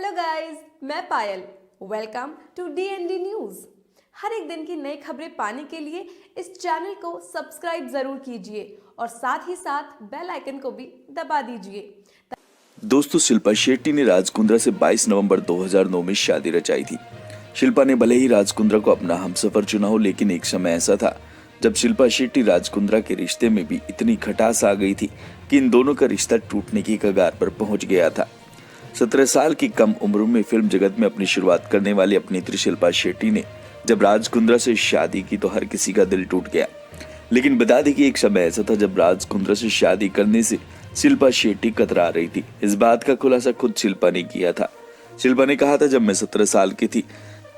Hello guys, मैं Payal. Welcome to DND news. हर एक दिन की नई खबरें पाने के लिए इस चैनल को सब्सक्राइब जरूर कीजिए और साथ ही साथ बेल आइकन को भी दबा दीजिए। दोस्तों, शिल्पा शेट्टी ने राज कुंद्रा से 22 नवंबर 2009 में शादी रचाई थी। शिल्पा ने भले ही राज कुंद्रा को अपना हमसफर चुना हो, लेकिन एक समय ऐसा था जब शिल्पा शेट्टी राज कुंद्रा के रिश्ते में भी इतनी खटास आ गई थी कि इन दोनों का रिश्ता टूटने की कगार पर पहुंच गया था। 17 साल की कम उम्र में फिल्म जगत में अपनी शुरुआत करने वाली अभिनेत्री शिल्पा शेट्टी ने जब राज कुंद्रा से शादी की तो हर किसी का दिल टूट गया। लेकिन बता दें कि एक समय ऐसा था जब राज कुंद्रा से शादी करने से शिल्पा शेट्टी कतरा रही थी। इस बात का खुलासा खुद शिल्पा ने किया था। शिल्पा ने कहा था, जब मैं 17 साल की थी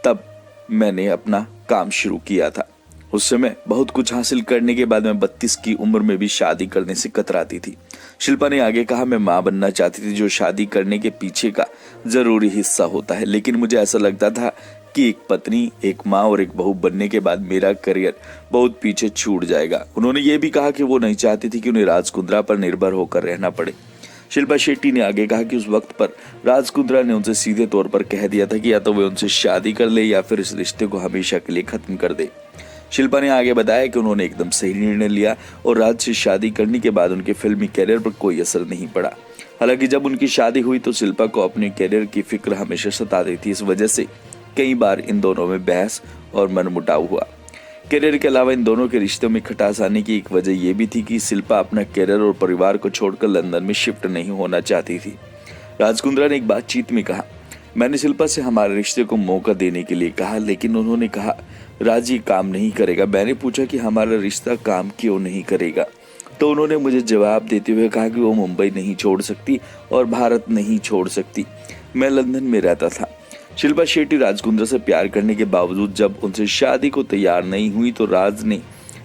तब मैंने अपना काम शुरू किया था। उस समय बहुत कुछ हासिल करने के बाद मैं 32 की उम्र में भी शादी करने से कतराती थी। शिल्पा ने आगे कहा, मैं माँ बनना चाहती थी, जो शादी करने के पीछे का जरूरी हिस्सा होता है, लेकिन मुझे ऐसा लगता था कि एक पत्नी, एक माँ और एक बहू बनने के बाद मेरा करियर बहुत पीछे छूट जाएगा। उन्होंने ये भी कहा कि वो नहीं चाहती थी कि उन्हें राज कुंद्रा पर निर्भर होकर रहना पड़े। शिल्पा शेट्टी ने आगे कहा कि उस वक्त पर राज कुंद्रा ने उनसे सीधे तौर पर कह दिया था कि या तो वे उनसे शादी कर ले या फिर इस रिश्ते को हमेशा के लिए खत्म कर दे। शिल्पा ने आगे बताया कि उन्होंने एकदम सही निर्णय लिया और राज से शादी करने के बाद उनके फिल्मी कैरियर पर कोई असर नहीं पड़ा। हालांकि जब उनकी शादी हुई तो शिल्पा को अपने कैरियर की फिक्र हमेशा सताती थी। इस वजह से कई बार इन दोनों में बहस और मनमुटाव हुआ। कैरियर के अलावा इन दोनों के रिश्तों में खटास आने की एक वजह यह भी थी कि शिल्पा अपना कैरियर और परिवार को छोड़कर लंदन में शिफ्ट नहीं होना चाहती थी। राज कुंद्रा ने एक बातचीत में कहा, मैंने शिल्पा से हमारे रिश्ते को मौका देने के लिए कहा, लेकिन उन्होंने कहा राज ये काम नहीं करेगा। मैंने पूछा कि हमारा रिश्ता काम क्यों नहीं करेगा, तो उन्होंने मुझे जवाब देते हुए कहा कि वो मुंबई नहीं छोड़ सकती और भारत नहीं छोड़ सकती। मैं लंदन में रहता था। शिल्पा शेट्टी राज कुंद्रा से प्यार करने के बावजूद जब उनसे शादी को तैयार नहीं हुई तो राज ने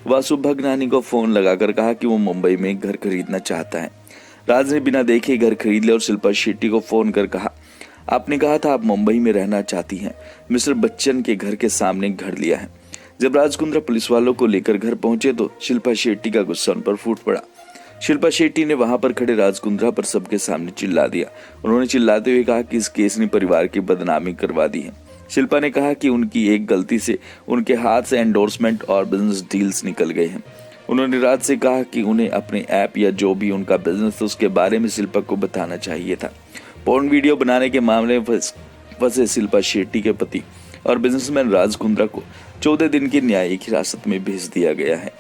वासु भगनानी को फोन लगाकर कहा कि वो मुंबई में घर खरीदना चाहता है। राज ने बिना देखे घर खरीद लिया और शिल्पा शेट्टी को फोन कर कहा, आपने कहा था आप मुंबई में रहना चाहती हैं, मिस्टर बच्चन के घर के सामने घर लिया है। जब राज कुंद्रा पुलिस वालों को लेकर घर पहुंचे तो शिल्पा शेट्टी का गुस्सा उन पर फूट पड़ा। शिल्पा शेट्टी ने वहां पर खड़े राज कुंद्रा पर सबके सामने चिल्ला दिया। उन्होंने चिल्लाते हुए कहा कि इस केस ने परिवार की बदनामी करवा दी है। शिल्पा ने कहा कि उनकी एक गलती से उनके हाथ से एंडोर्समेंट और बिजनेस डील्स निकल गए हैं। उन्होंने राज से कहा कि उन्हें अपने ऐप या जो भी उनका बिजनेस था उसके बारे में शिल्पा को बताना चाहिए था। पोर्न वीडियो बनाने के मामले में फंसे शिल्पा शेट्टी के पति और बिजनेसमैन राज कुंद्रा को 14 दिन की न्यायिक हिरासत में भेज दिया गया है।